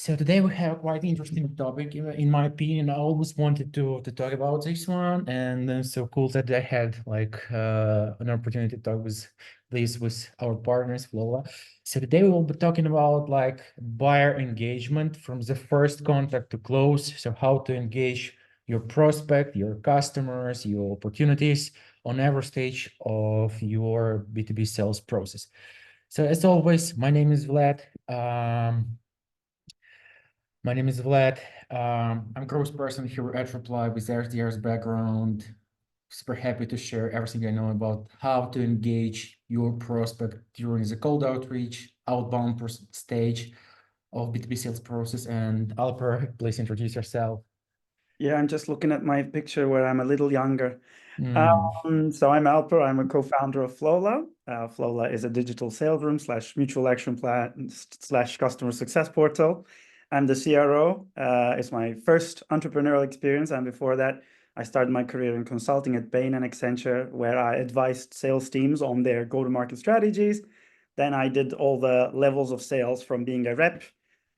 So today we have a quite interesting topic. In my opinion, I always wanted to talk about this one, and then so cool that I had an opportunity to talk with our partners, Flowla. So today we will be talking about like buyer engagement from the first contact to close. So how to engage your prospect, your customers, your opportunities on every stage of your B2B sales process. So as always, my name is Vlad. My name is Vlad. I'm a growth person here at Reply with SDR's background. Super happy to share everything I know about how to engage your prospect during the cold outreach, outbound stage of B2B sales process. And Alper, please introduce yourself. Yeah, I'm just looking at my picture where I'm a little younger. Mm. So I'm Alper. I'm a co-founder of Flowla. Flowla is a digital sales room / mutual action plan / customer success portal. I'm the CRO. It's my first entrepreneurial experience, and before that, I started my career in consulting at Bain and Accenture, where I advised sales teams on their go-to-market strategies. Then I did all the levels of sales, from being a rep,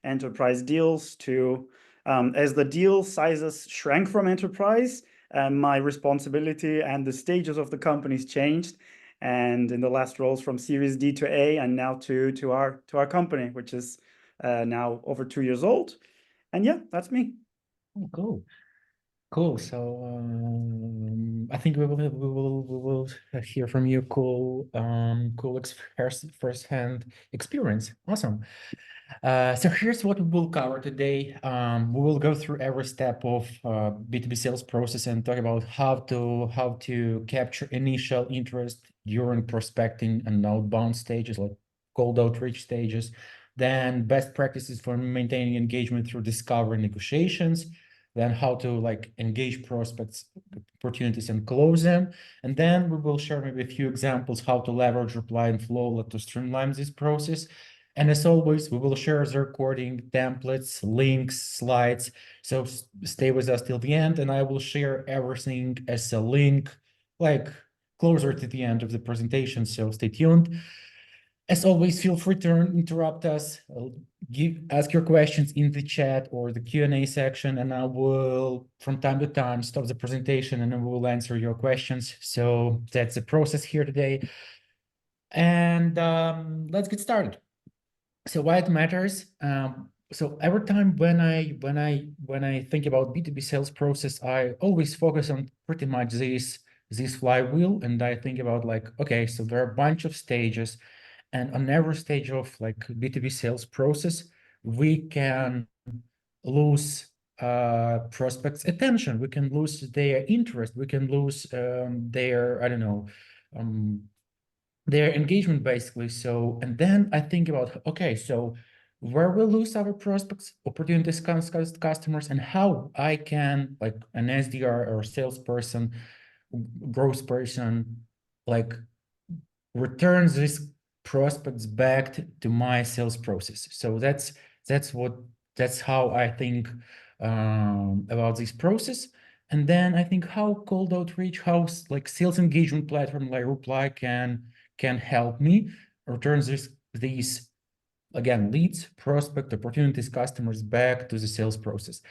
enterprise deals, to as the deal sizes shrank from enterprise, my responsibility and the stages of the companies changed. And in the last roles, from Series D to A, and now to our company, which is now over 2 years old. And yeah, that's me. Oh, cool. Cool. So I think we will hear from you cool first-hand experience. Awesome. So here's what we will cover today. We will go through every step of B2B sales process and talk about how to capture initial interest during prospecting and outbound stages, like cold outreach stages. Then best practices for maintaining engagement through discovery negotiations. Then how to like engage prospects, opportunities, and close them. And then we will share maybe a few examples how to leverage Reply and Flowla to streamline this process. And as always, we will share the recording, templates, links, slides. So stay with us till the end, and I will share everything as a link, like closer to the end of the presentation. So stay tuned. As always, feel free to interrupt us, ask your questions in the chat or the Q&A section, and I will, from time to time, stop the presentation and I will answer your questions. So that's the process here today. And let's get started. So why it matters? So every time when I think about B2B sales process, I always focus on pretty much this flywheel, and I think about like, okay, so there are a bunch of stages, and on every stage of like B2B sales process, we can lose prospects' attention, we can lose their interest, we can lose their, I don't know, their engagement basically. So, and then I think about, okay, so where we lose our prospects, opportunities, customers, and how I can, like an SDR or salesperson, growth person, like returns these prospects back to my sales process. So that's how I think about this process. And then I think how cold outreach, how like sales engagement platform like Reply can help me return these again leads, prospect, opportunities, customers back to the sales process.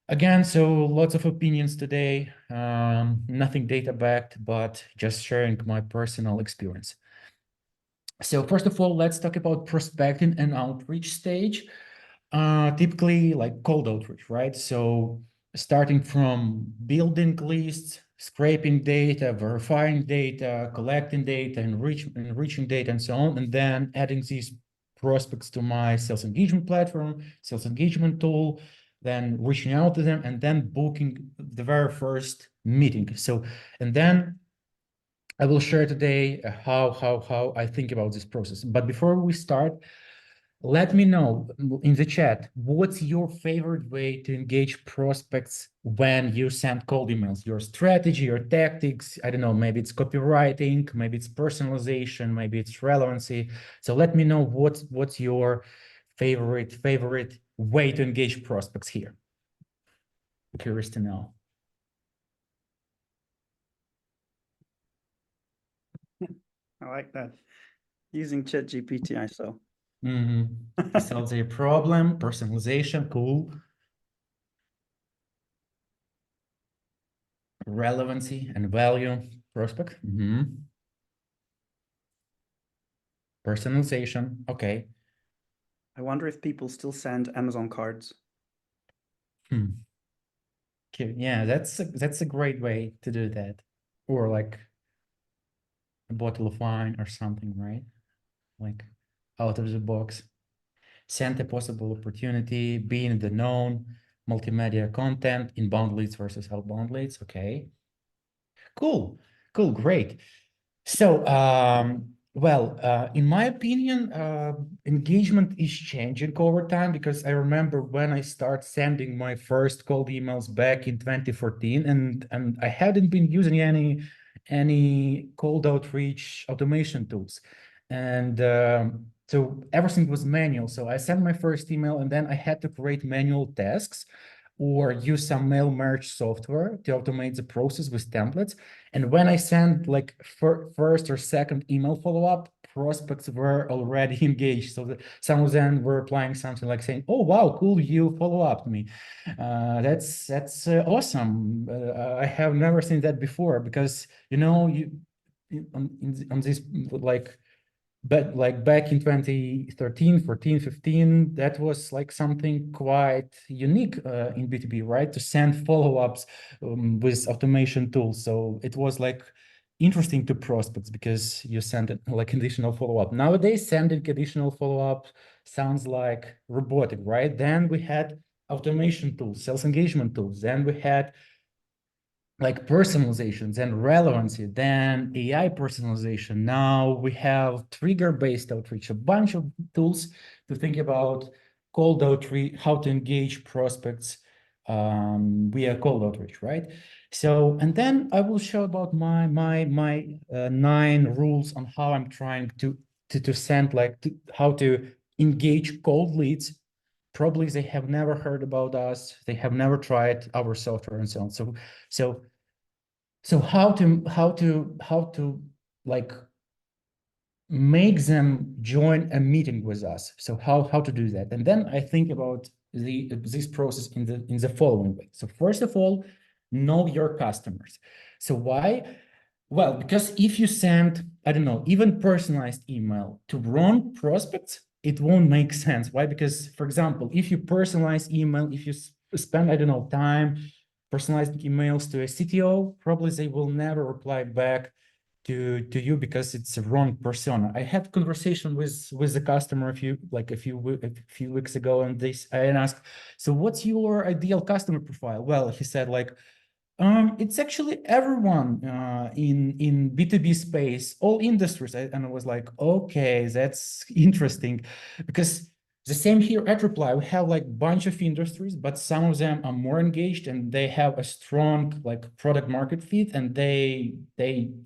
Again, so lots of opinions today, nothing data backed, but just sharing my personal experience. So first of all, let's talk about prospecting and outreach stage. Typically like cold outreach, right? So starting from building lists, scraping data, verifying data, collecting data, enriching data, and so on, and then adding these prospects to my sales engagement platform, sales engagement tool, then reaching out to them, and then booking the very first meeting. So, and then I will share today how I think about this process. But before we start, let me know in the chat, what's your favorite way to engage prospects when you send cold emails? Your strategy, your tactics, I don't know, maybe it's copywriting, maybe it's personalization, maybe it's relevancy. So let me know what's your favorite way to engage prospects here. Curious to know. I like that. Using ChatGPT, I saw. To solve their problem, personalization, cool. Relevancy and value, prospect. Personalization, okay. I wonder if people still send Amazon cards. Okay, yeah, that's a great way to do that. Or like a bottle of wine or something, right? Like out of the box. Send a possible opportunity, be in the known, multimedia content, inbound leads versus outbound leads. Okay. Cool. Cool. Great. So, in my opinion, engagement is changing over time because I remember when I started sending my first cold emails back in 2014, and I hadn't been using any cold outreach automation tools, and so everything was manual. So I sent my first email, and then I had to create manual tasks or use some mail merge software to automate the process with templates. And when I sent like first or second email follow-up, prospects were already engaged. So some of them were replying something like saying, "Oh, wow, cool, you follow up me." That's awesome. I have never seen that before because, you know, on this like, but like back in 2013, 14, 15, that was like something quite unique in B2B, right? To send follow-ups with automation tools. So it was like interesting to prospects because you send it like additional follow-up. Nowadays, sending additional follow-up sounds like robotic, right? Then we had automation tools, sales engagement tools. Then we had like personalizations and relevancy, then AI personalization. Now we have trigger-based outreach, a bunch of tools to think about cold outreach, how to engage prospects via cold outreach, right? So, and then I will show about my 9 rules on how I'm trying to send how to engage cold leads. Probably they have never heard about us, they have never tried our software and so on. So how to like make them join a meeting with us. So how to do that. And then I think about this process in the following way. So first of all, know your customers. So why? Well, because if you send, I don't know, even personalized email to wrong prospects, it won't make sense. Why? Because, for example, if you personalize email, if you spend, I don't know, time personalizing emails to a CTO, probably they will never reply back to you because it's a wrong persona. I had conversation with the customer a few weeks ago, and I asked, so what's your ideal customer profile? Well, he said like, it's actually everyone in B2B space, all industries. And I was like, okay, that's interesting, because the same here at Reply, we have like a bunch of industries, but some of them are more engaged and they have a strong like product market fit, and they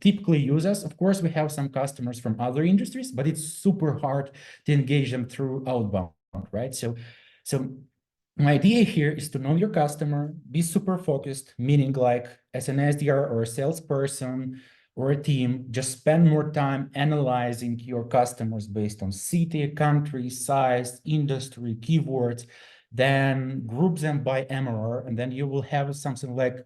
typically use us. Of course, we have some customers from other industries, but it's super hard to engage them through outbound, right? So my idea here is to know your customer, be super focused, meaning like as an SDR or a salesperson or a team, just spend more time analyzing your customers based on city, country, size, industry, keywords, then group them by MRR, and then you will have something like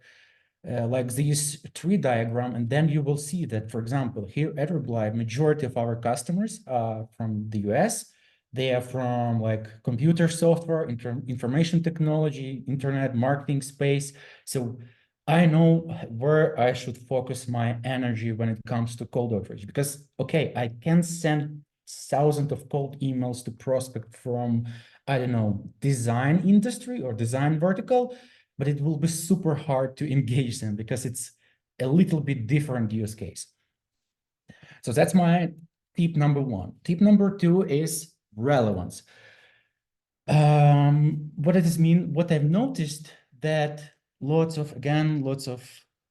this tree diagram, and then you will see that, for example, here at Reply, majority of our customers are from the US. They are from like computer software, information technology, internet marketing space. So I know where I should focus my energy when it comes to cold outreach, because, okay, I can send thousands of cold emails to prospect from, I don't know, design industry or design vertical, but it will be super hard to engage them because it's a little bit different use case. So that's my tip number 1. Tip number 2 is relevance. What does this mean? What I've noticed that lots of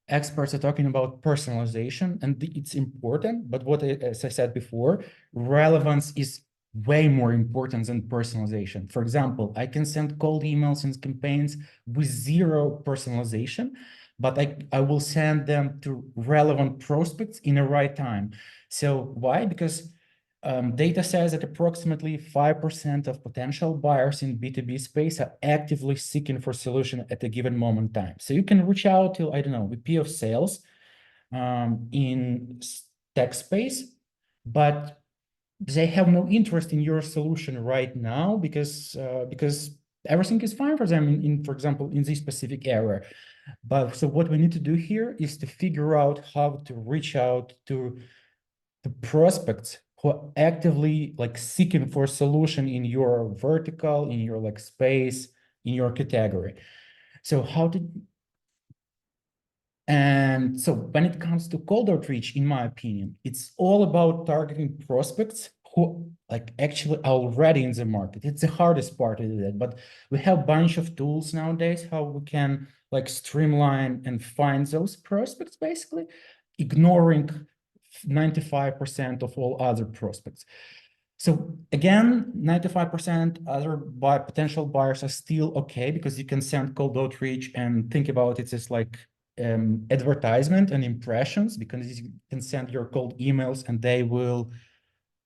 experts are talking about personalization, and it's important, but as I said before, relevance is way more important than personalization. For example, I can send cold emails and campaigns with 0 personalization, but I will send them to relevant prospects in the right time. So why? Because data says that approximately 5% of potential buyers in B2B space are actively seeking for solution at a given moment in time. So you can reach out to, I don't know, VP of sales in tech space, but they have no interest in your solution right now because everything is fine for them for example, in this specific area. But so what we need to do here is to figure out how to reach out to the prospects who are actively like seeking for a solution in your vertical, in your like space, in your category. So and so when it comes to cold outreach, in my opinion, it's all about targeting prospects who like actually are already in the market. It's the hardest part of that, but we have a bunch of tools nowadays how we can like streamline and find those prospects, basically ignoring 95% of all other prospects. So again, 95% other potential buyers are still okay because you can send cold outreach and think about it as like advertisement and impressions, because you can send your cold emails and they will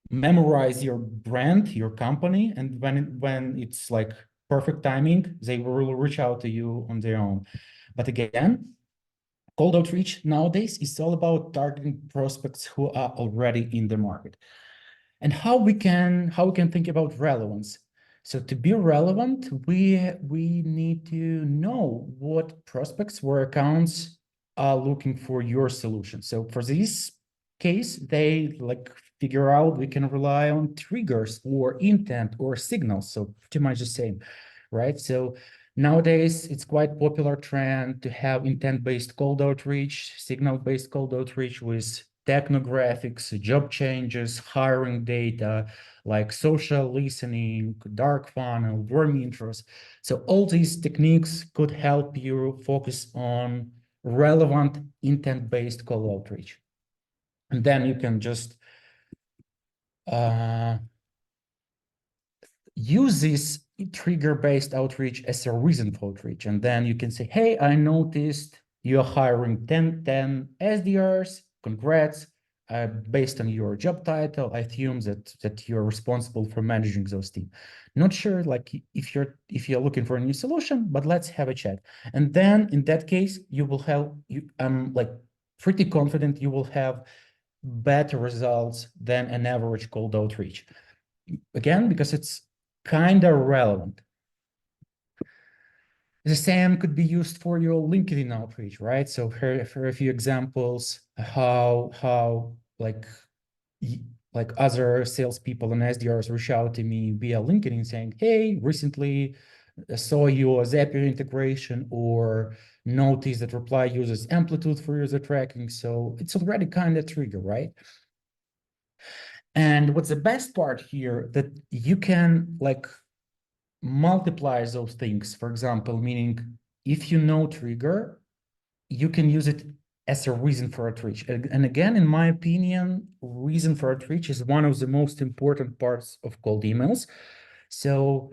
memorize your brand, your company, and when it's like perfect timing, they will reach out to you on their own. But again, cold outreach nowadays is all about targeting prospects who are already in the market. And how we can think about relevance. So to be relevant, we need to know what prospects or accounts are looking for your solution. So for this case, they like figure out we can rely on triggers or intent or signals. So pretty much the same, right? So nowadays, it's quite popular trend to have intent-based cold outreach, signal-based cold outreach with technographics, job changes, hiring data, like social listening, dark funnel, warm intros. So all these techniques could help you focus on relevant intent-based cold outreach. And then you can just use this trigger-based outreach as a reason for outreach. And then you can say, hey, I noticed you're hiring 10 SDRs. Congrats. Based on your job title, I assume that you're responsible for managing those teams. Not sure like if you're looking for a new solution, but let's have a chat. And then in that case, you will have I'm like pretty confident you will have better results than an average cold outreach. Again, because it's kind of relevant. The same could be used for your LinkedIn outreach, right? So for a few examples, how like other salespeople and SDRs reach out to me via LinkedIn saying, hey, recently I saw your Zapier integration or notice that Reply uses Amplitude for user tracking. So it's already kind of trigger, right? And what's the best part here that you can like multiply those things. For example, meaning if you know trigger, you can use it as a reason for outreach. And again, in my opinion, reason for outreach is one of the most important parts of cold emails. So,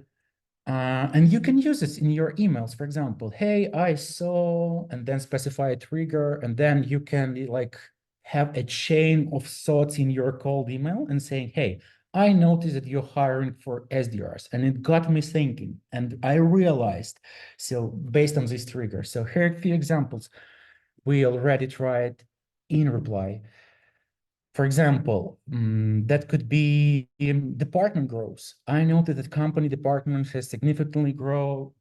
and you can use this in your emails. For example, hey, I saw, and then specify a trigger, and then you can like have a chain of thoughts in your cold email and saying, hey, I noticed that you're hiring for SDRs, and it got me thinking, and I realized, so based on this trigger. So here are a few examples we already tried in Reply. For example, that could be department growth. I noted that company department has significantly grown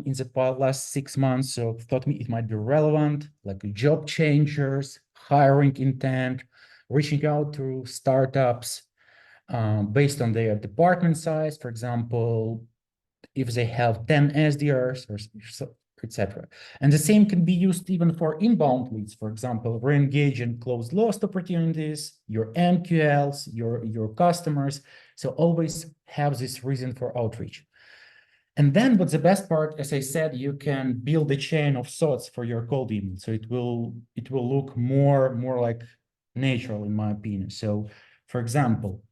in the last 6 months, so thought it might be relevant, like job changers, hiring intent, reaching out to startups based on their department size. For example, if they have 10 SDRs or so, etc. And the same can be used even for inbound leads. For example, re-engage in closed lost opportunities, your MQLs, your customers. So always have this reason for outreach. And then what's the best part, as I said, you can build a chain of thoughts for your cold email. So it will look more like natural, in my opinion. So for example,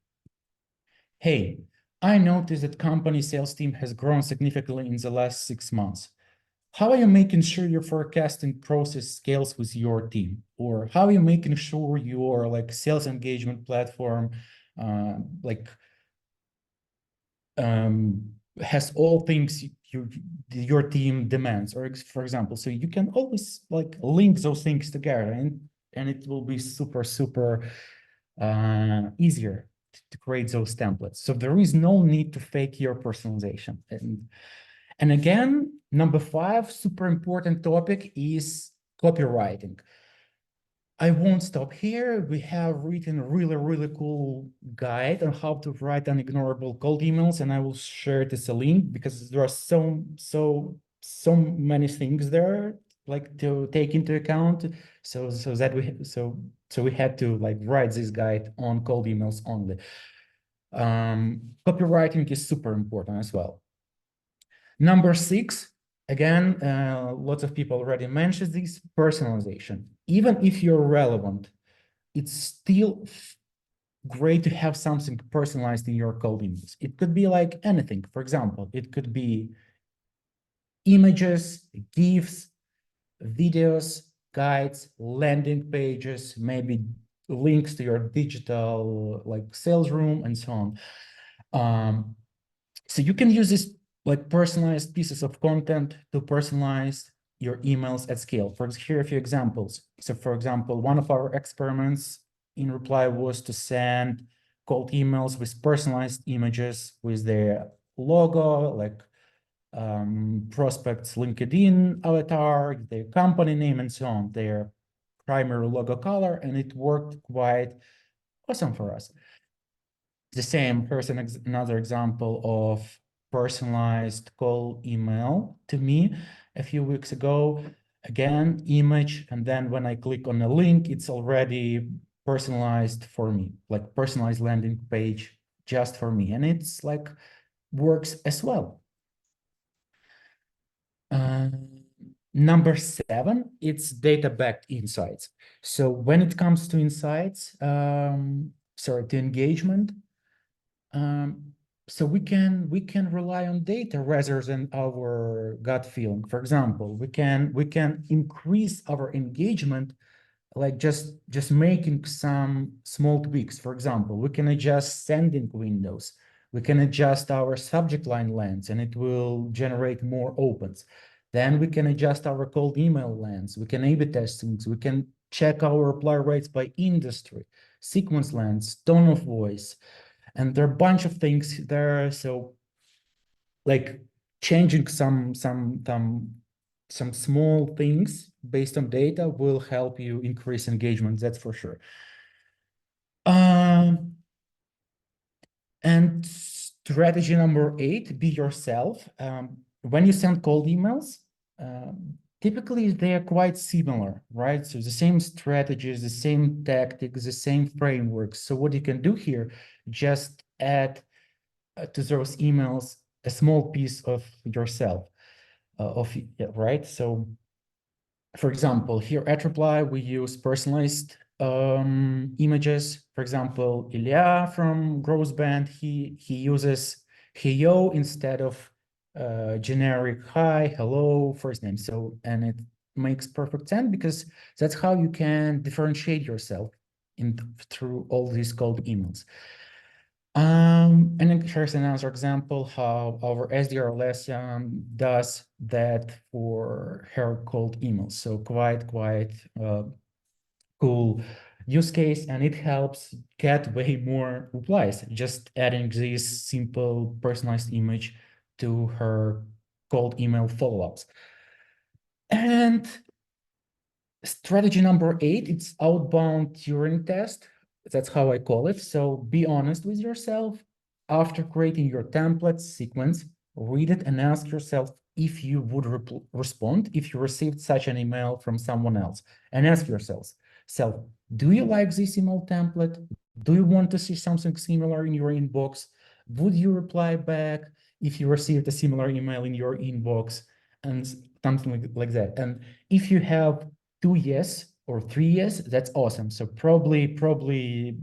hey, I noticed that company sales team has grown significantly in the last 6 months. How are you making sure your forecasting process scales with your team? Or how are you making sure your like sales engagement platform like has all things your team demands, or for example, so you can always like link those things together, and it will be super easier to create those templates. So there is no need to fake your personalization. And again, number 5, super important topic is copywriting. I won't stop here. We have written a really cool guide on how to write unignorable cold emails, and I will share this a link because there are so many things there like to take into account. So we had to like write this guide on cold emails only. Copywriting is super important as well. Number 6, again, lots of people already mentioned this, personalization. Even if you're relevant, it's still great to have something personalized in your cold emails. It could be like anything. For example, it could be images, GIFs, videos, guides, landing pages, maybe links to your digital like sales room and so on. So you can use this like personalized pieces of content to personalize your emails at scale. Here are a few examples. So for example, one of our experiments in Reply was to send cold emails with personalized images with their logo, like prospects LinkedIn avatar, their company name, and so on, their primary logo color, and it worked quite awesome for us. The same, here's another example of personalized cold email to me a few weeks ago. Again, image, and then when I click on a link, it's already personalized for me, like personalized landing page just for me, and it's like works as well. Number 7, it's data-backed insights. So when it comes to insights, to engagement, so we can rely on data rather than our gut feeling. For example, we can increase our engagement like just making some small tweaks. For example, we can adjust sending windows. We can adjust our subject line length, and it will generate more opens. Then we can adjust our cold email length. We can A/B test things. We can check our reply rates by industry, sequence length, tone of voice, and there are a bunch of things there. So like changing some small things based on data will help you increase engagement, that's for sure. And strategy number 8, be yourself. When you send cold emails, typically they are quite similar, right? So the same strategies, the same tactics, the same frameworks. So what you can do here, just add to those emails a small piece of yourself, right? So for example, here at Reply, we use personalized images. For example, Ilya from Gross Band, he uses heyo instead of generic hi, hello, first name. So, and it makes perfect sense because that's how you can differentiate yourself through all these cold emails. And then here's another example how our SDR Alessia does that for her cold emails. So quite cool use case, and it helps get way more replies, just adding this simple personalized image to her cold email follow-ups. And strategy number 8, it's outbound Turing test. That's how I call it. So be honest with yourself. After creating your template sequence, read it and ask yourself if you would respond if you received such an email from someone else. And ask yourself, do you like this email template? Do you want to see something similar in your inbox? Would you reply back if you received a similar email in your inbox? And something like that. And if you have 2 yes or 3 yes, that's awesome. So probably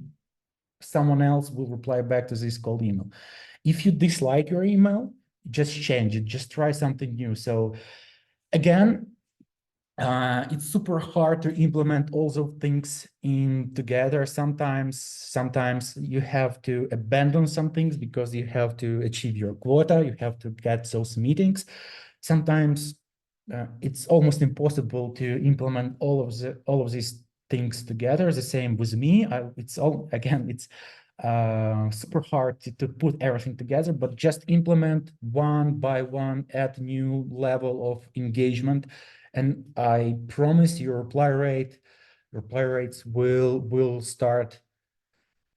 someone else will reply back to this cold email. If you dislike your email, just change it, just try something new. So again, It's super hard to implement all those things in together. Sometimes you have to abandon some things because you have to achieve your quota. You have to get those meetings. Sometimes it's almost impossible to implement all of these things together. The same with me. It's super hard to put everything together, but just implement one by one, add new level of engagement. And I promise your reply rates will start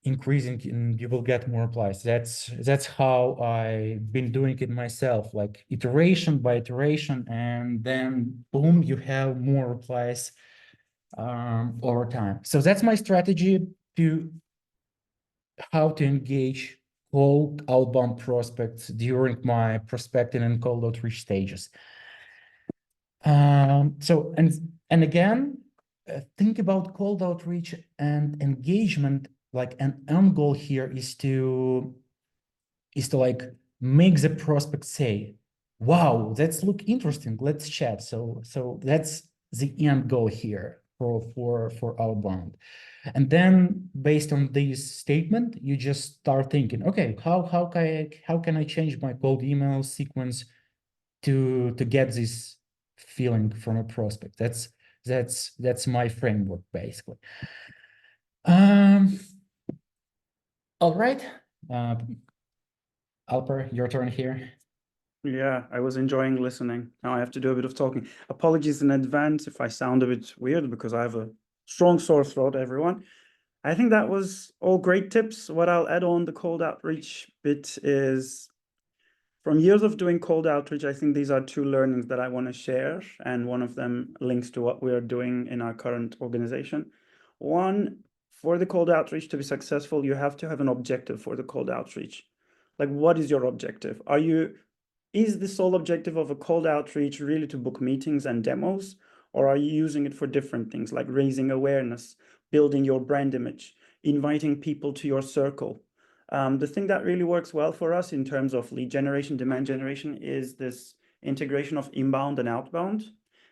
increasing and you will get more replies. That's how I've been doing it myself, like iteration by iteration, and then boom, you have more replies over time. So that's my strategy to how to engage cold outbound prospects during my prospecting and cold outreach stages. So and again, think about cold outreach and engagement. Like an end goal here is to like make the prospect say, "Wow, that's look interesting. Let's chat." So that's the end goal here for outbound. And then based on this statement, you just start thinking, okay, how can I change my cold email sequence to get this feeling from a prospect? That's my framework basically. All right, Alper, your turn here. Yeah, I was enjoying listening. Now I have to do a bit of talking. Apologies in advance if I sound a bit weird because I have a strong sore throat, everyone. I think that was all great tips. What I'll add on the cold outreach bit is from years of doing cold outreach, I think these are two learnings that I want to share. And one of them links to what we are doing in our current organization. One, for the cold outreach to be successful, you have to have an objective for the cold outreach. Like, what is your objective? Is the sole objective of a cold outreach really to book meetings and demos? Or are you using it for different things like raising awareness, building your brand image, inviting people to your circle? The thing that really works well for us in terms of lead generation, demand generation is this integration of inbound and outbound.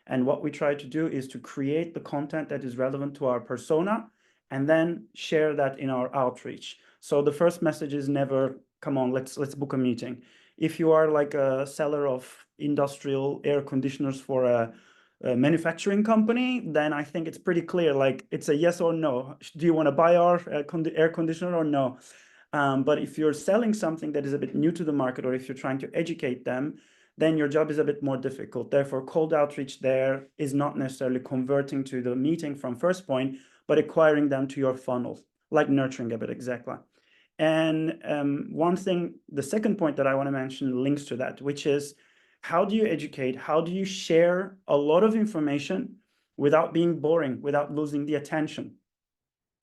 And what we try to do is to create the content that is relevant to our persona and then share that in our outreach. So the first message is never, come on, let's book a meeting. If you are like a seller of industrial air conditioners for a manufacturing company, then I think it's pretty clear, like it's a yes or no. Do you want to buy our air conditioner or no? But if you're selling something that is a bit new to the market, or if you're trying to educate them, then your job is a bit more difficult. Therefore, cold outreach there is not necessarily converting to the meeting from first point, but acquiring them to your funnel, like nurturing a bit exactly. And one thing, the second point that I want to mention links to that, which is how do you educate? How do you share a lot of information without being boring, without losing the attention?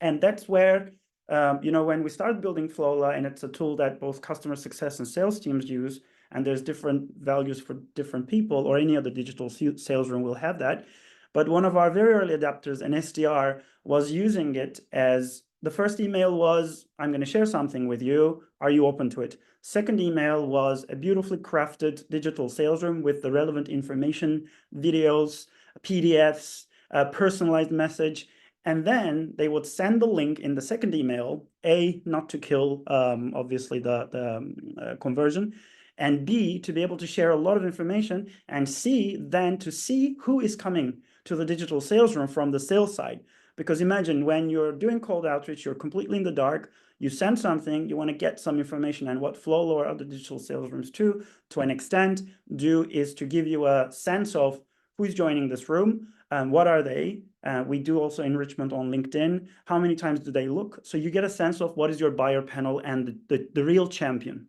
And that's where, when we started building Flowla, and it's a tool that both customer success and sales teams use, and there's different values for different people, or any other digital sales room will have that. But one of our very early adapters, an SDR, was using it as the first email was, I'm going to share something with you. Are you open to it? Second email was a beautifully crafted digital sales room with the relevant information, videos, PDFs, a personalized message. And then they would send the link in the second email, A, not to kill, obviously, the conversion, and B, to be able to share a lot of information, and C, then to see who is coming to the digital sales room from the sales side. Because imagine when you're doing cold outreach, you're completely in the dark, you send something, you want to get some information, and what Flowla or other digital sales rooms too, to an extent, do is to give you a sense of who's joining this room, what are they? We do also enrichment on LinkedIn. How many times do they look? So you get a sense of what is your buyer panel and the real champion.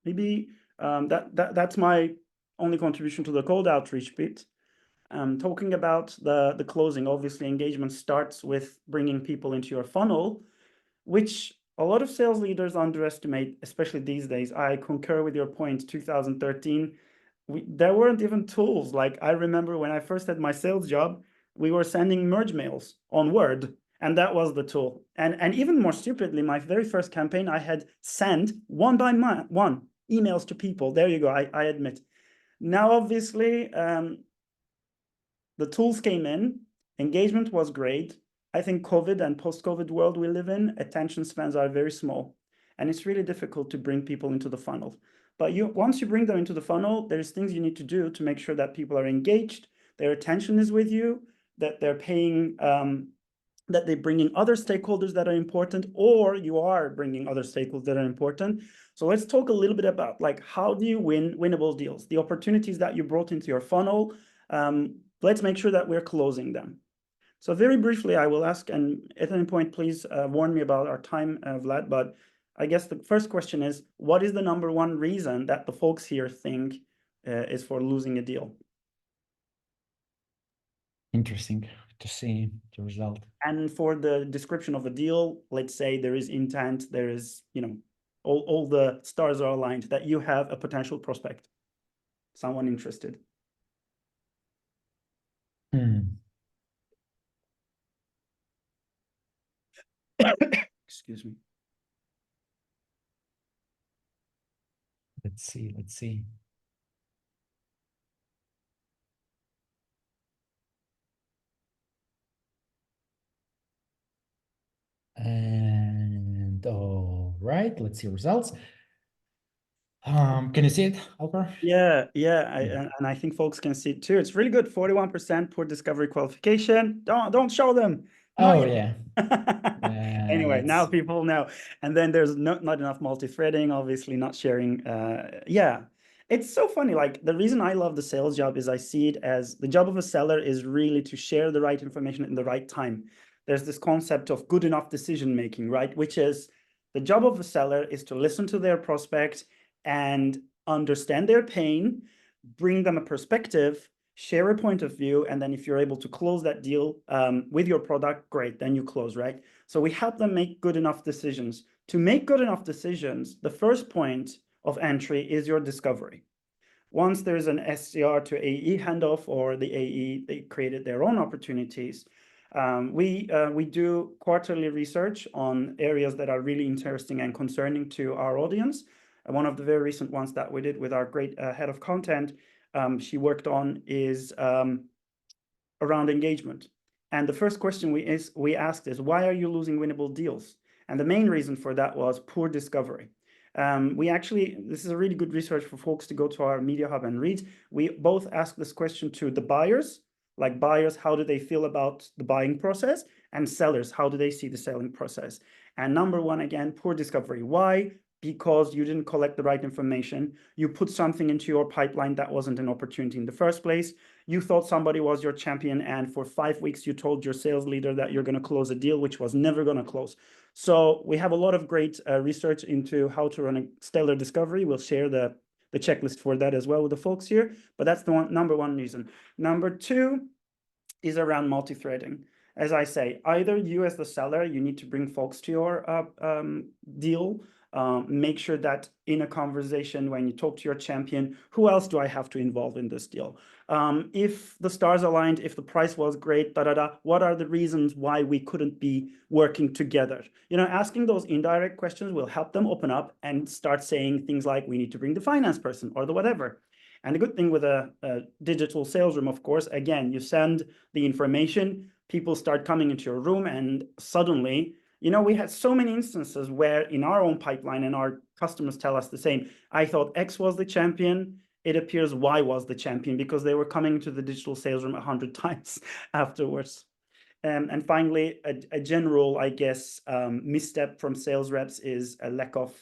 Maybe that's my only contribution to the cold outreach bit. Talking about the closing, obviously engagement starts with bringing people into your funnel, which a lot of sales leaders underestimate, especially these days. I concur with your point, 2013, there weren't even tools. Like I remember when I first had my sales job, we were sending merge mails on Word, and that was the tool. And even more stupidly, my very first campaign, I had sent one by one emails to people. There you go, I admit. Now, obviously, the tools came in, engagement was great. I think COVID and post-COVID world we live in, attention spans are very small, and it's really difficult to bring people into the funnel. But once you bring them into the funnel, there's things you need to do to make sure that people are engaged, their attention is with you, that they're paying, that they bring in other stakeholders that are important, or you are bringing other stakeholders that are important. So let's talk a little bit about like, how do you win winnable deals? The opportunities that you brought into your funnel, let's make sure that we're closing them. So very briefly, I will ask, and at any point, please warn me about our time, Vlad, but I guess the first question is, what is the number one reason that the folks here think is for losing a deal? Interesting to see the result. And for the description of a deal, let's say there is intent, there is, you know, all the stars are aligned that you have a potential prospect, someone interested. Excuse me. Let's see. And all right, let's see results. Can you see it, Alper? Yeah, and I think folks can see it too. It's really good. 41% poor discovery qualification. Don't show them. Oh yeah. Anyway, now It's people know. And then there's not enough multi-threading, obviously not sharing. Yeah, it's so funny. Like the reason I love the sales job is I see it as the job of a seller is really to share the right information in the right time. There's this concept of good enough decision making, right? Which is the job of a seller is to listen to their prospect and understand their pain, bring them a perspective, share a point of view, and then if you're able to close that deal with your product, great, then you close, right? So we help them make good enough decisions. To make good enough decisions, the first point of entry is your discovery. Once there's an SDR to AE handoff, or the AE, they created their own opportunities, we do quarterly research on areas that are really interesting and concerning to our audience. And one of the very recent ones that we did with our great head of content, she worked on is around engagement. And the first question we asked is, why are you losing winnable deals? And the main reason for that was poor discovery. This is a really good research for folks to go to our Media Hub and read. We both asked this question to the buyers, like buyers, how do they feel about the buying process? And sellers, how do they see the selling process? And number one, again, poor discovery. Why? Because you didn't collect the right information. You put something into your pipeline that wasn't an opportunity in the first place. You thought somebody was your champion, and for 5 weeks, you told your sales leader that you're going to close a deal, which was never going to close. So we have a lot of great research into how to run a stellar discovery. We'll share the checklist for that as well with the folks here, but that's the number one reason. Number two is around multi-threading. As I say, either you as the seller, you need to bring folks to your deal. Make sure that in a conversation, when you talk to your champion, who else do I have to involve in this deal? If the stars aligned, if the price was great, what are the reasons why we couldn't be working together? You know, asking those indirect questions will help them open up and start saying things like, we need to bring the finance person or the whatever. And the good thing with a digital sales room, of course, again, you send the information, people start coming into your room, and suddenly, you know, we had so many instances where in our own pipeline, and our customers tell us the same, I thought X was the champion, it appears Y was the champion, because they were coming to the digital sales room 100 times afterwards. And finally, a general, I guess, misstep from sales reps is a lack of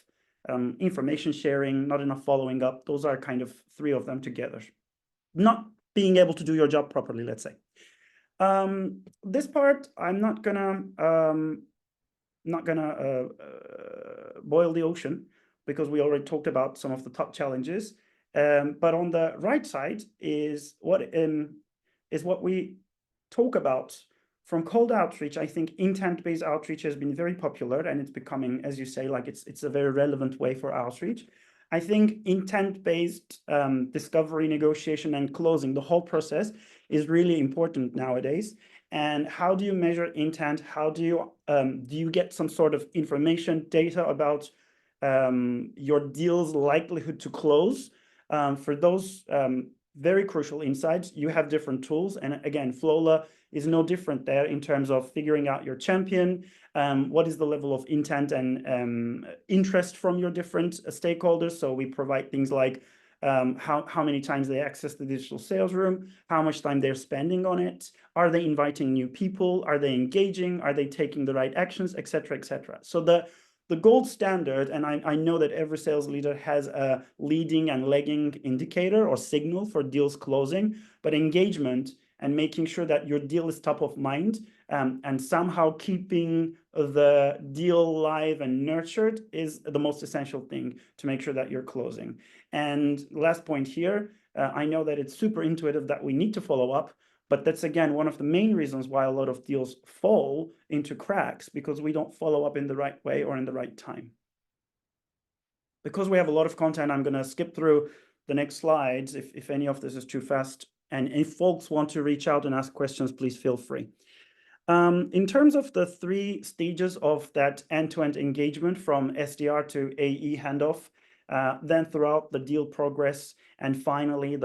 information sharing, not enough following up. Those are kind of three of them together. Not being able to do your job properly, let's say. This part, I'm not gonna boil the ocean, because we already talked about some of the top challenges. But on the right side is what we talk about. From cold outreach, I think intent-based outreach has been very popular, and it's becoming, as you say, like it's a very relevant way for outreach. I think intent-based discovery, negotiation, and closing, the whole process is really important nowadays. And how do you measure intent? How do you get some sort of information, data about your deal's likelihood to close? For those very crucial insights, you have different tools. And again, Flowla is no different there in terms of figuring out your champion, what is the level of intent and interest from your different stakeholders. So we provide things like how many times they access the digital sales room, how much time they're spending on it, are they inviting new people, are they engaging, are they taking the right actions, etc., etc. So the gold standard, and I know that every sales leader has a leading and lagging indicator or signal for deals closing, but engagement and making sure that your deal is top of mind and somehow keeping the deal live and nurtured is the most essential thing to make sure that you're closing. And last point here, I know that it's super intuitive that we need to follow up, but that's, again, one of the main reasons why a lot of deals fall into cracks, because we don't follow up in the right way or in the right time. Because we have a lot of content, I'm going to skip through the next slides if any of this is too fast. And if folks want to reach out and ask questions, please feel free. In terms of the 3 stages of that end-to-end engagement from SDR to AE handoff, then throughout the deal progress, and finally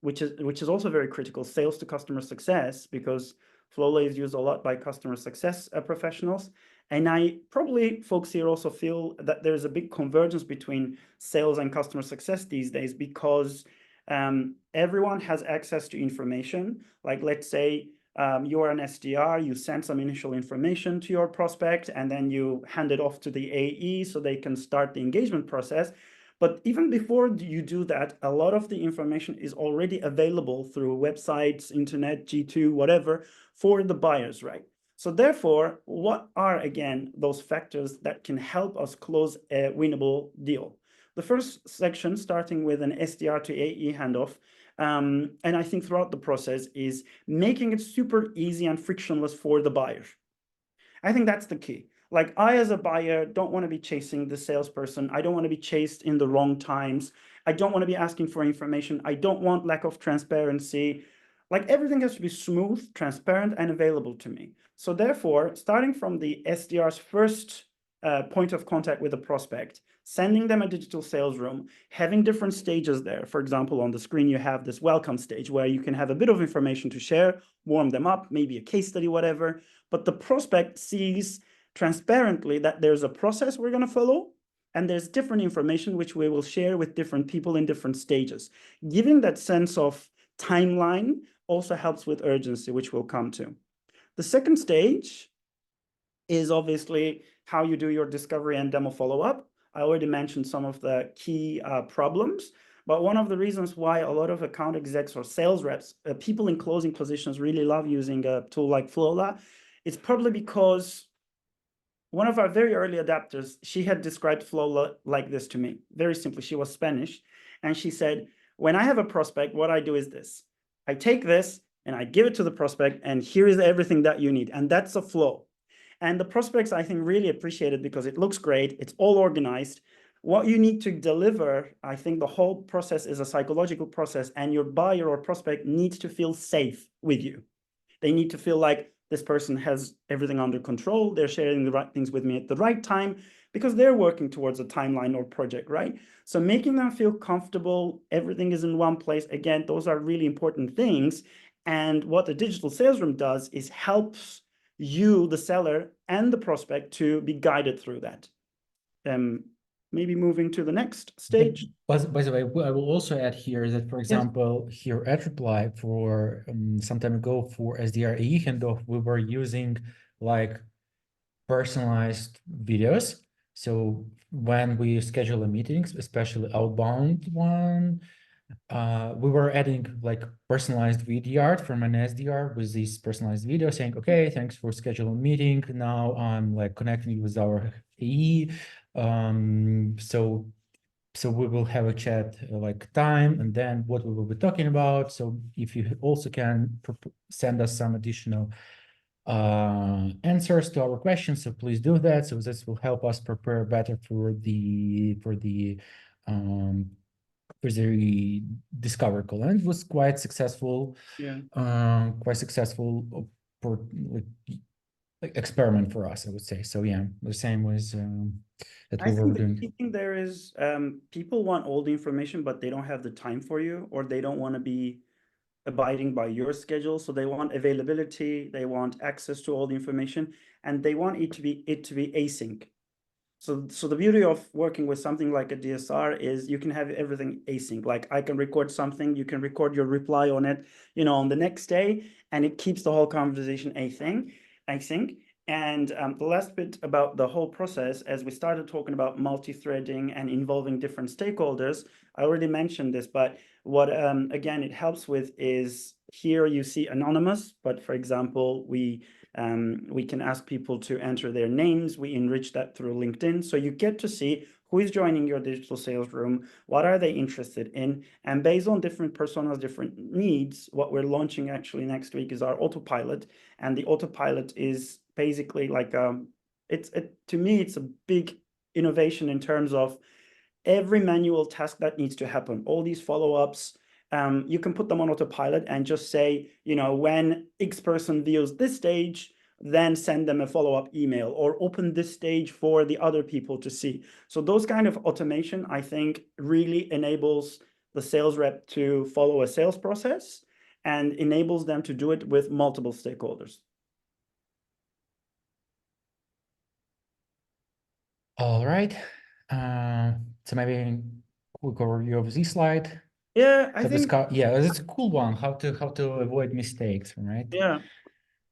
which is also very critical, sales to customer success, because Flowla is used a lot by customer success professionals. And folks here also feel that there's a big convergence between sales and customer success these days, because everyone has access to information. Like, let's say you are an SDR, you send some initial information to your prospect, and then you hand it off to the AE so they can start the engagement process. But even before you do that, a lot of the information is already available through websites, internet, G2, whatever, for the buyers, right? So therefore, what are, again, those factors that can help us close a winnable deal? The first section, starting with an SDR to AE handoff, and I think throughout the process, is making it super easy and frictionless for the buyer. I think that's the key. Like, I, as a buyer, don't want to be chasing the salesperson. I don't want to be chased in the wrong times. I don't want to be asking for information. I don't want lack of transparency. Like, everything has to be smooth, transparent, and available to me. So therefore, starting from the SDR's first point of contact with the prospect, sending them a digital sales room, having different stages there. For example, on the screen, you have this welcome stage where you can have a bit of information to share, warm them up, maybe a case study, whatever. But the prospect sees transparently that there's a process we're going to follow, and there's different information which we will share with different people in different stages. Giving that sense of timeline also helps with urgency, which we'll come to. The second stage is obviously how you do your discovery and demo follow-up. I already mentioned some of the key problems, but one of the reasons why a lot of account execs or sales reps, people in closing positions, really love using a tool like Flowla, it's probably because one of our very early adapters, she had described Flowla like this to me. Very simply, she was Spanish, and she said, when I have a prospect, what I do is this. I take this and I give it to the prospect, and here is everything that you need. And that's a flow. And the prospects, I think, really appreciate it because it looks great. It's all organized. What you need to deliver, I think the whole process is a psychological process, and your buyer or prospect needs to feel safe with you. They need to feel like this person has everything under control. They're sharing the right things with me at the right time because they're working towards a timeline or project, right? So making them feel comfortable, everything is in one place. Again, those are really important things. And what the digital sales room does is helps you, the seller, and the prospect to be guided through that. Maybe moving to the next stage. By the way, I will also add here that, for example, yes, here at Reply, for some time ago for SDR AE handoff, we were using like personalized videos. So when we schedule a meetings, especially outbound one, we were adding like personalized VDR from an SDR with this personalized video saying, okay, thanks for scheduling a meeting. Now I'm like connecting with our AE. So we will have a chat like time and then what we will be talking about. So if you also can send us some additional answers to our questions, so please do that. So this will help us prepare better for the discovery call, and it was quite successful. Yeah. Quite successful for like experiment for us, I would say. So yeah, the same with that I we were think the doing. key thing there is people want all the information, but they don't have the time for you, or they don't want to be abiding by your schedule. So they want availability, they want access to all the information, and they want it to be async. So the beauty of working with something like a DSR is you can have everything async. Like I can record something, you can record your reply on it, on the next day, and it keeps the whole conversation async. And the last bit about the whole process, as we started talking about multi-threading and involving different stakeholders, I already mentioned this, but what again it helps with is here you see anonymous, but for example, we can ask people to enter their names. We enrich that through LinkedIn. So you get to see who is joining your digital sales room, what are they interested in, and based on different personas, different needs, what we're launching actually next week is our autopilot. And the autopilot is basically like to me, it's a big innovation in terms of every manual task that needs to happen, all these follow-ups, you can put them on autopilot and just say, when X person views this stage, then send them a follow-up email or open this stage for the other people to see. So those kind of automation, I think, really enables the sales rep to follow a sales process and enables them to do it with multiple stakeholders. All right. So maybe quick overview of this slide. Yeah, I So think, it's a cool one. How to avoid mistakes, right? yeah.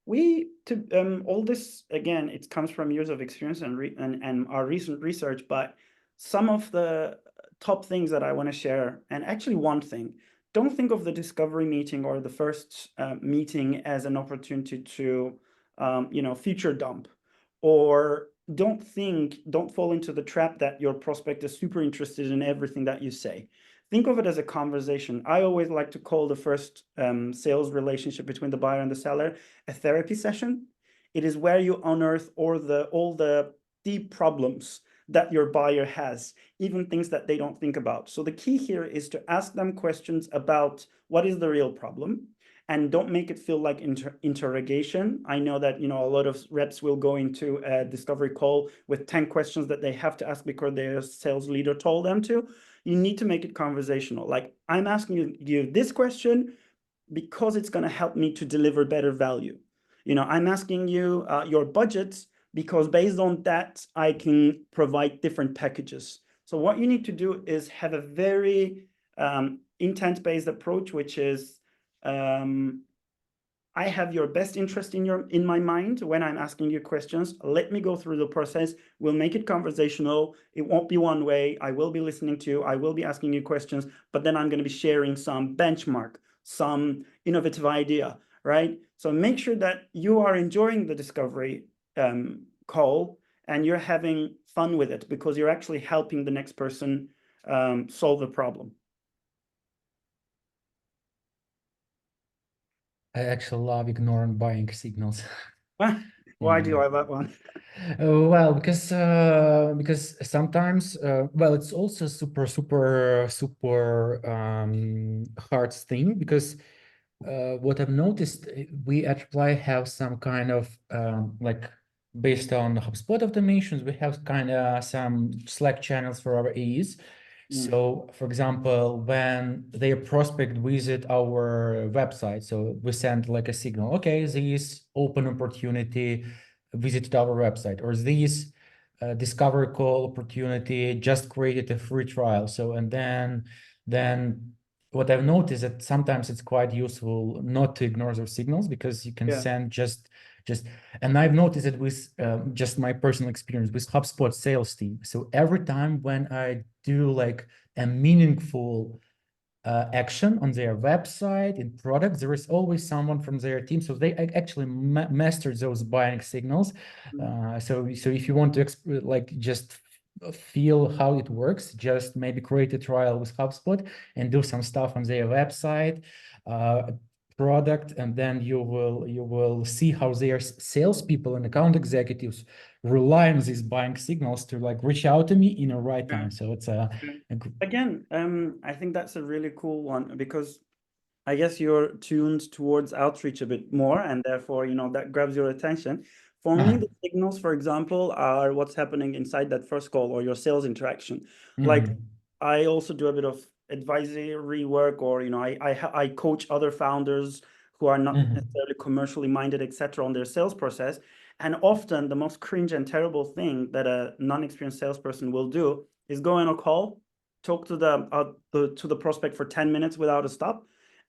All this again, it comes from years of experience and our recent research, but some of the top things that I want to share, and actually one thing, don't think of the discovery meeting or the first meeting as an opportunity to feature dump, or don't fall into the trap that your prospect is super interested in everything that you say. Think of it as a conversation. I always like to call the first sales relationship between the buyer and the seller a therapy session. It is where you unearth all the deep problems that your buyer has, even things that they don't think about. So the key here is to ask them questions about what is the real problem, and don't make it feel like interrogation. I know that a lot of reps will go into a discovery call with 10 questions that they have to ask because their sales leader told them to. You need to make it conversational. Like, I'm asking you this question because it's going to help me to deliver better value. I'm asking you your budget because based on that, I can provide different packages. So what you need to do is have a very intent-based approach, which is I have your best interest in my mind when I'm asking you questions. Let me go through the process. We'll make it conversational. It won't be one way. I will be listening to you. I will be asking you questions, but then I'm going to be sharing some benchmark, some innovative idea, right? So make sure that you are enjoying the discovery call and you're having fun with it because you're actually helping the next person solve a problem. I actually love ignoring buying signals. Why do you like that one? Well, because sometimes it's also super hard thing because what I've noticed, we at Reply have some kind of like based on HubSpot automations, we have kind of some Slack channels for our AEs. So, for example, when their prospect visit our website, so we send like a signal, okay, this open opportunity visited our website, or this discovery call opportunity just created a free trial. So, and then what I've noticed that sometimes it's quite useful not to ignore those signals because you can send just, and I've noticed it with just my personal experience with HubSpot sales team. So every time when I do like a meaningful action on their website in product, there is always someone from their team. So they actually master those buying signals. So if you want to just feel how it works, just maybe create a trial with HubSpot and do some stuff on their website, product, and then you will see how their salespeople and account executives rely on these buying signals to like reach out to me in the right time. So it's again, I think that's a really cool one because I guess you're tuned towards outreach a bit more, and therefore, that grabs your attention. For me, Uh-huh. the signals, for example, are what's happening inside that first call or your sales interaction. Like Mhm. I also do a bit of advisory work, or I coach other founders who are not Mhm. necessarily commercially minded, etc., on their sales process. And often the most cringe and terrible thing that a non-experienced salesperson will do is go on a call, talk to the prospect for 10 minutes without a stop,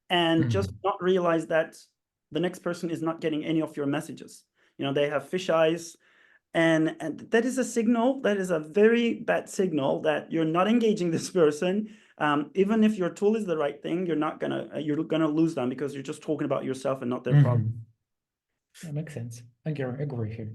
and just Mhm. not realize that the next person is not getting any of your messages. They have fish eyes, and that is a signal, that is a very bad signal that you're not engaging this person. Even if your tool is the right thing, you're gonna lose them because you're just talking about yourself and not their problem. Mhm. That makes sense. I agree here.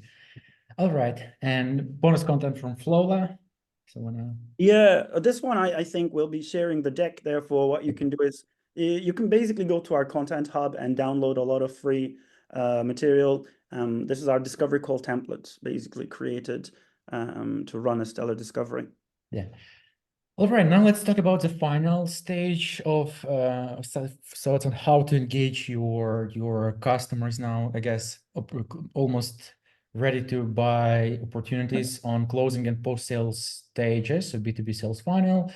All right, and bonus content from Flowla. So wanna. Yeah, this one I think we'll be sharing the deck. Therefore, what you can do is you can basically go to our content hub and download a lot of free material. This is our discovery call templates, basically created to run a stellar discovery. Yeah. All right, now let's talk about the final stage of thoughts on how to engage your customers now, I guess, almost ready to buy opportunities on closing and post-sales stages, so B2B sales funnel.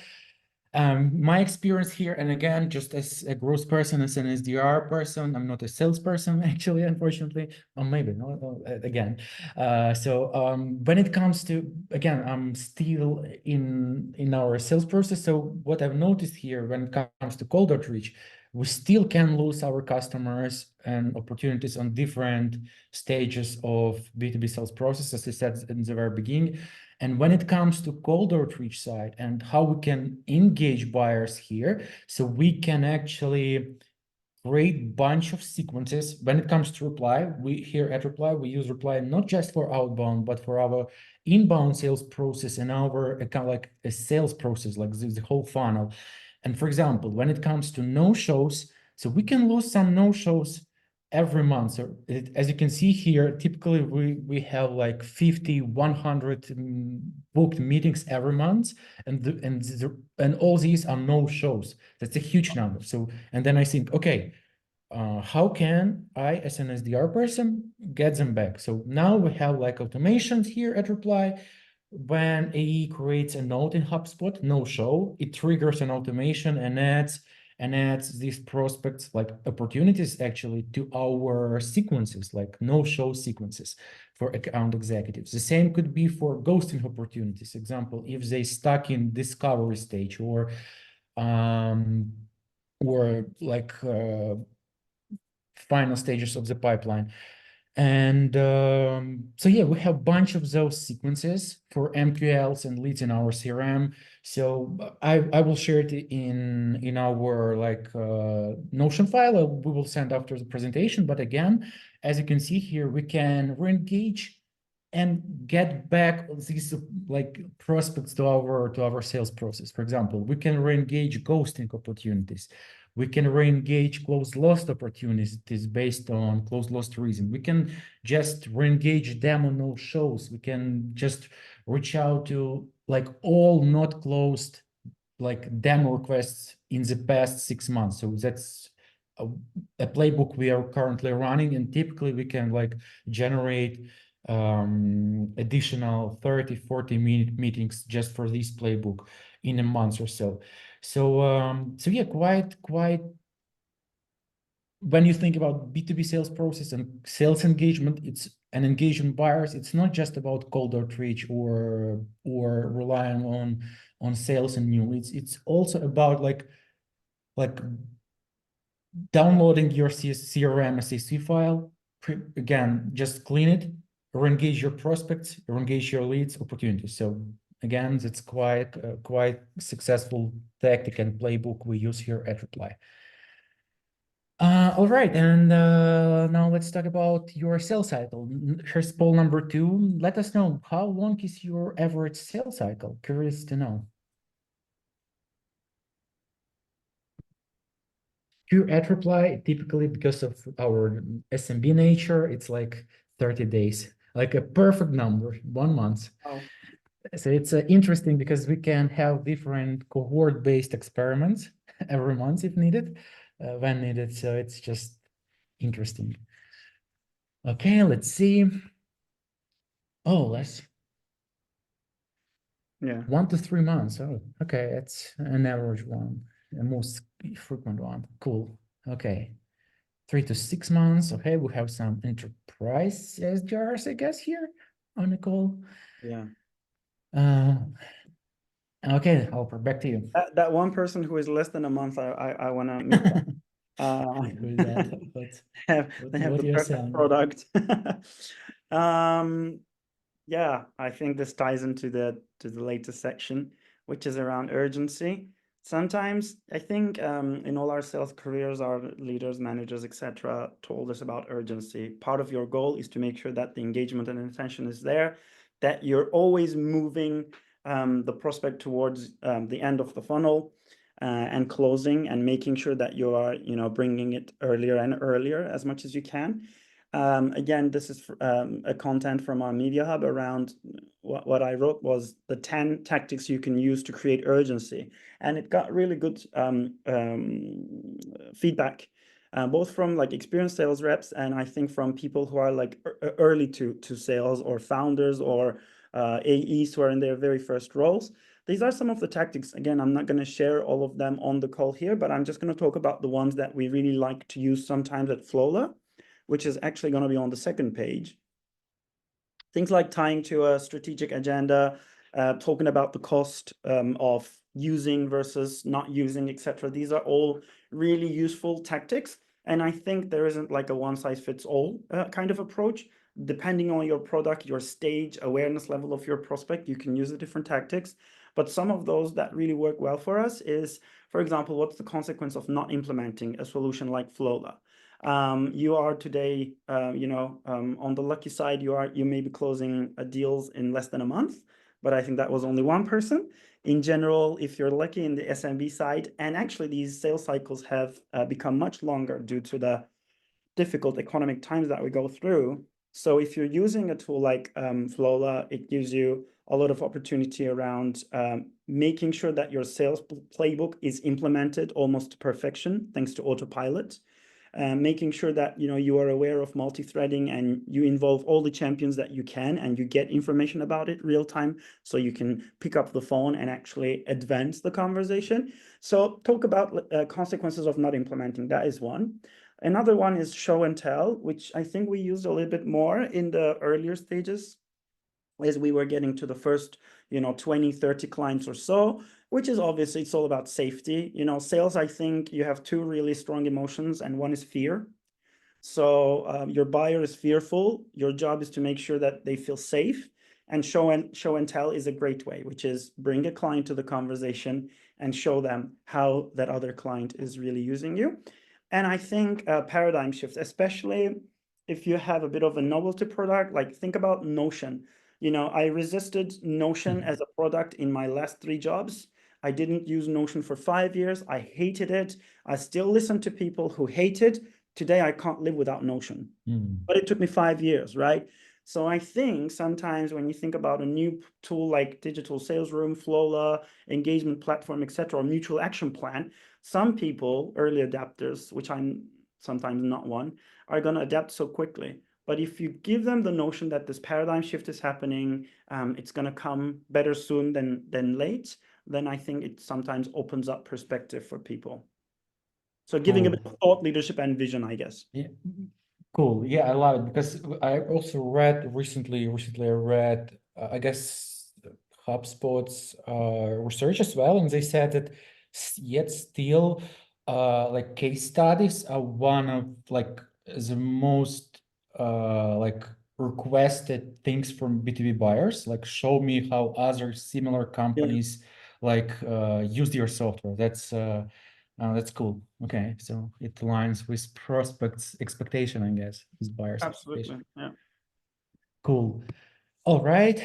My experience here, and again, just as a growth person, as an SDR person, I'm not a salesperson actually, unfortunately, or maybe no, again. When it comes to, again, I'm still in our sales process. So what I've noticed here when it comes to cold outreach, we still can lose our customers and opportunities on different stages of B2B sales process, as I said in the very beginning. And when it comes to cold outreach side and how we can engage buyers here, so we can actually create bunch of sequences. When it comes to reply, we here at Reply, we use Reply not just for outbound, but for our inbound sales process and our kind of like a sales process, like the whole funnel. And for example, when it comes to no-shows, so we can lose some no-shows every month. So as you can see here, typically we have like 50, 100 booked meetings every month, and all these are no-shows. That's a huge number. So, and then I think, okay, how can I, as an SDR person, get them back? So now we have like automations here at Reply. When AE creates a note in HubSpot, no show, it triggers an automation and adds these prospects, like opportunities actually, to our sequences, like no show sequences for account executives. The same could be for ghosting opportunities. Example, if they stuck in discovery stage or like final stages of the pipeline. And so yeah, we have a bunch of those sequences for MQLs and leads in our CRM. So I will share it in our like Notion file. We will send after the presentation. But again, as you can see here, we can re-engage and get back these like prospects to our sales process. For example, we can re-engage ghosting opportunities. We can re-engage closed lost opportunities based on closed lost reason. We can just re-engage them on no shows. We can just reach out to like all not closed like demo requests in the past 6 months. So that's a playbook we are currently running, and typically we can like generate additional 30, 40 minute meetings just for this playbook in a month or so. So yeah, quite when you think about B2B sales process and sales engagement, it's an engagement buyers. It's not just about cold outreach or relying on sales and new leads. It's also about like downloading your CRM SAC file. Again, just clean it, or engage your prospects, or engage your leads, opportunities. So again, that's quite successful tactic and playbook we use here at Reply. All right, and now let's talk about your sales cycle. Here's poll number 2. Let us know, how long is your average sales cycle? Curious to know. Here at Reply, typically because of our SMB nature, it's like 30 days, like a perfect number, 1 month. Oh. So it's interesting because we can have different cohort-based experiments every month if needed, when needed. So it's just interesting. Okay, let's see. Oh, less Yeah. 1 to 3 months. Oh, okay, that's an average one, the most frequent one. Cool. Okay. 3 to 6 months. Okay, we have some enterprise SDRs, I guess, here on the call. Yeah. Okay, Alper, back to you. That one person who is less than a month, I want to meet them. Who is that? They have What the you're perfect selling? product. Yeah, I think this ties into the latest section, which is around urgency. Sometimes I think in all our sales careers, our leaders, managers, etc., told us about urgency. Part of your goal is to make sure that the engagement and intention is there, that you're always moving the prospect towards the end of the funnel and closing, and making sure that you are, bringing it earlier and earlier as much as you can. Again, this is a content from our Media Hub around what I wrote was the 10 tactics you can use to create urgency. And it got really good feedback, both from like experienced sales reps, and I think from people who are like early to sales, or founders, or AEs who are in their very first roles. These are some of the tactics. Again, I'm not going to share all of them on the call here, but I'm just going to talk about the ones that we really like to use sometimes at Flowla, which is actually going to be on the second page. Things like tying to a strategic agenda, talking about the cost of using versus not using, etc. These are all really useful tactics. And I think there isn't like a one size fits all kind of approach. Depending on your product, your stage, awareness level of your prospect, you can use the different tactics. But some of those that really work well for us is, for example, what's the consequence of not implementing a solution like Flowla? You are today, on the lucky side, you may be closing deals in less than a month, but I think that was only one person. In general, if you're lucky in the SMB side, and actually these sales cycles have become much longer due to the difficult economic times that we go through. So if you're using a tool like Flowla, it gives you a lot of opportunity around making sure that your sales playbook is implemented almost to perfection, thanks to autopilot. Making sure that you are aware of multi-threading, and you involve all the champions that you can, and you get information about it real time, so you can pick up the phone and actually advance the conversation. So talk about consequences of not implementing. That is one. Another one is show and tell, which I think we used a little bit more in the earlier stages, as we were getting to the first 20, 30 clients or so, which is obviously, it's all about safety. Sales, I think you have two really strong emotions, and one is fear. So your buyer is fearful. Your job is to make sure that they feel safe, and show and tell is a great way, which is bring a client to the conversation and show them how that other client is really using you. And I think paradigm shifts, especially if you have a bit of a novelty product, like think about Notion. I resisted Notion as a product in my last 3 jobs. I didn't use Notion for 5 years. I hated it. I still listen to people who hate it. Today, I can't live without Notion. But it took me 5 years, right? So I think sometimes when you think about a new tool like digital sales room, Flowla, engagement platform, etc., or mutual action plan, some people, early adapters, which I'm sometimes not one, are going to adapt so quickly. But if you give them the notion that this paradigm shift is happening, it's going to come better soon than late, then I think it sometimes opens up perspective for people. So giving a bit of thought, leadership, and vision, I guess. Yeah. Cool. Yeah, I love it, because I also read recently I read, I guess, HubSpot's research as well, and they said that yet still like case studies are one of like the most like requested things from B2B buyers. Like, show me how other similar companies like use your software. That's cool. Okay, so it aligns with prospects' expectation, I guess, with buyers' expectation. Absolutely. Yeah. Cool. All right,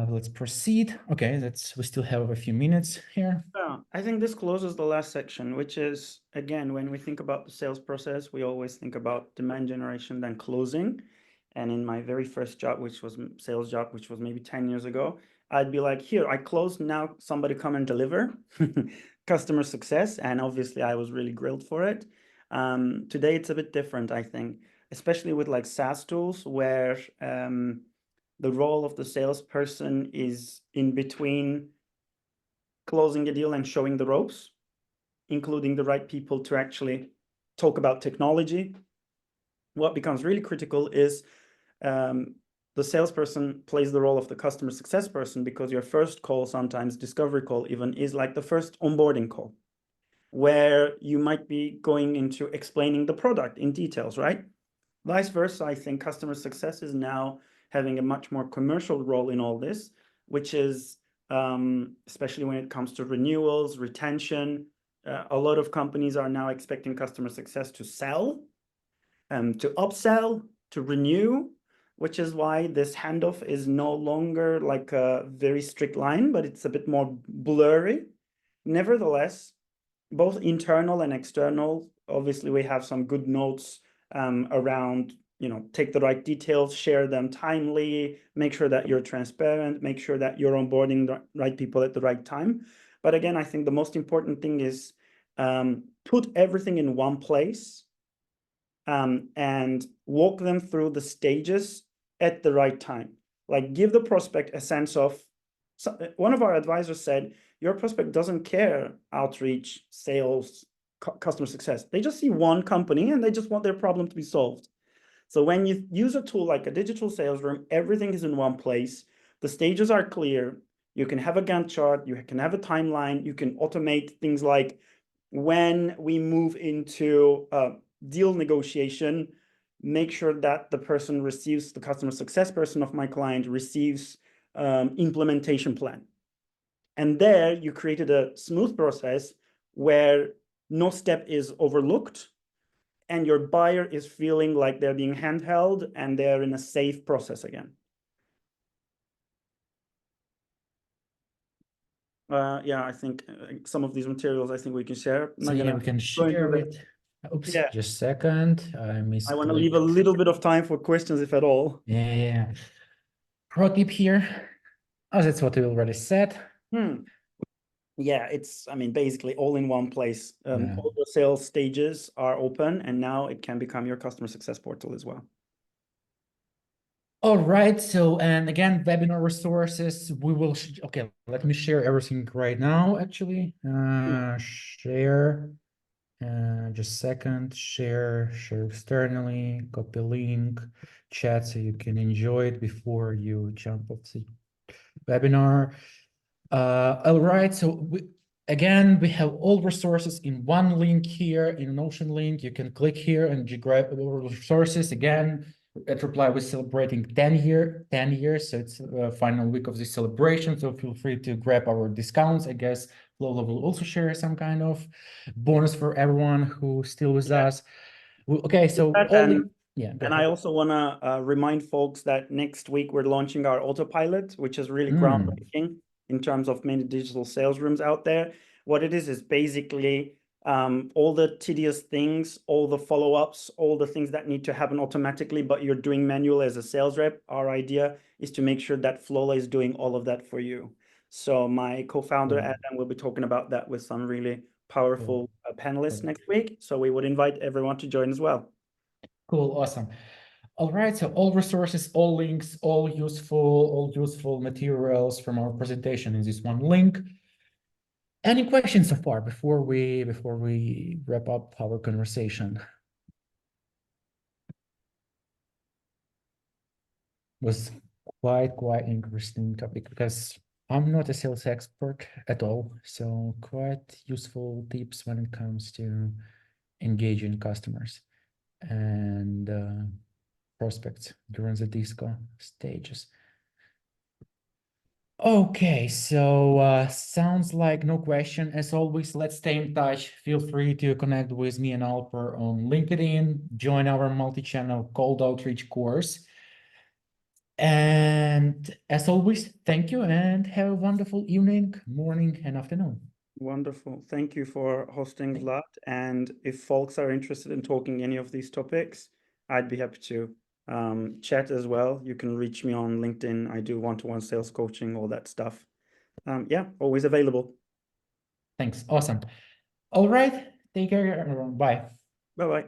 let's proceed. Okay, we still have a few minutes here. Yeah, I think this closes the last section, which is, again, when we think about the sales process, we always think about demand generation, then closing. And in my very first job, which was sales job, which was maybe 10 years ago, I'd be like, here, I closed, now somebody come and deliver customer success. And obviously I was really grilled for it. Today it's a bit different, I think, especially with like SaaS tools, where the role of the salesperson is in between closing a deal and showing the ropes, including the right people to actually talk about technology. What becomes really critical is the salesperson plays the role of the customer success person, because your first call, sometimes discovery call even, is like the first onboarding call, where you might be going into explaining the product in details, right? Vice versa, I think customer success is now having a much more commercial role in all this, which is especially when it comes to renewals, retention. A lot of companies are now expecting customer success to sell, to upsell, to renew, which is why this handoff is no longer like a very strict line, but it's a bit more blurry. Nevertheless, both internal and external, obviously we have some good notes around, take the right details, share them timely, make sure that you're transparent, make sure that you're onboarding the right people at the right time. But again, I think the most important thing is put everything in one place and walk them through the stages at the right time. Like, give the prospect a sense of, one of our advisors said, your prospect doesn't care outreach, sales, customer success. They just see one company and they just want their problem to be solved. So when you use a tool like a digital sales room, everything is in one place. The stages are clear. You can have a Gantt chart. You can have a timeline. You can automate things like, when we move into deal negotiation, make sure that the person receives, the customer success person of my client receives implementation plan. And there you created a smooth process where no step is overlooked and your buyer is feeling like they're being handheld and they're in a safe process again. Yeah, I think some of these materials, I think we can share. So yeah, we can share it. Oops, yeah. just a second. I want to leave a little bit of time for questions, if at all. Yeah. Pro tip here. Oh, that's what we already said. Yeah, it's, basically all in one place. All the sales stages are open, and now it can become your customer success portal as well. All right. So, and again, webinar resources, we will, okay, let me share everything right now, actually. Share, just a second, share externally, copy link, chat, so you can enjoy it before you jump off the webinar. All right. So again, we have all resources in one link here, in an Notion link. You can click here and you grab all resources. Again, at Reply, we're celebrating 10 years. So it's the final week of this celebration. So feel free to grab our discounts. I guess Flowla will also share some kind of bonus for everyone who's still with us. Okay, so and I also want to remind folks that next week we're launching our autopilot, which is really groundbreaking in terms of many digital sales rooms out there. What it is basically all the tedious things, all the follow-ups, all the things that need to happen automatically, but you're doing manual as a sales rep. Our idea is to make sure that Flowla is doing all of that for you. So my co-founder, Adam, will be talking about that with some really powerful panelists next week. So we would invite everyone to join as well. Cool, awesome. All right, so all resources, all links, all useful materials from our presentation in this one link. Any questions so far before we wrap up our conversation? Was quite interesting topic, because I'm not a sales expert at all, so quite useful tips when it comes to engaging customers and prospects during the disco stages. Okay, so sounds like no question. As always, let's stay in touch. Feel free to connect with me and Alper on LinkedIn, join our multi-channel cold outreach course. And as always, thank you and have a wonderful evening, morning, and afternoon. Wonderful. Thank you for hosting, Vlad. And if folks are interested in talking any of these topics, I'd be happy to chat as well. You can reach me on LinkedIn. I do one-to-one sales coaching, all that stuff. Yeah, always available. Thanks. Awesome. All right. Take care, everyone. Bye. Bye-bye.